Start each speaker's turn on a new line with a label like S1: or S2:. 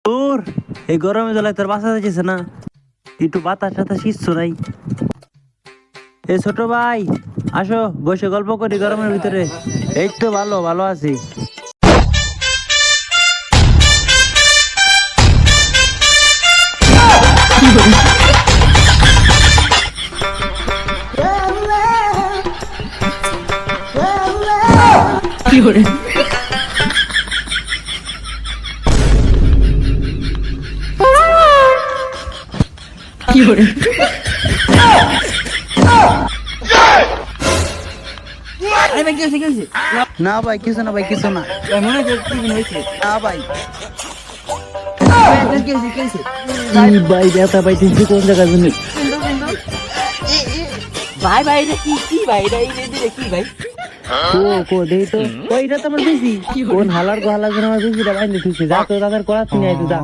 S1: তোর এই গরমে জ্বালায় তোর বাসা যাচ্ছে না, একটু বাতাস টাতাস কিচ্ছু নাই। এ ছোট ভাই, আসো বসে গল্প করি গরমের ভিতরে। এই তো ভালো ভালো আছি।
S2: আরে ভাই কি হয়েছে কি হয়েছে?
S1: না ভাই কিছু না, ভাই কিছু না।
S2: ভাই মনে হচ্ছে কি যেন হয়েছে।
S1: না ভাই,
S2: ভাই, আপনার কি হয়েছে কি হয়েছে?
S1: কি ভাই ব্যথা পাইতেছি কোন জায়গায় জানি।
S2: ভাই ভাই এটা কি কি ভাই এটা এটা কি ভাই?
S1: কো দেই তো, ওই এটা তো আমার বেশি। কোন হালার গো হালার জন্য আমার বেশিটা বাইন্ধে থুইছে। যা তো তাদের করাচ্ছি না, এই তো যা।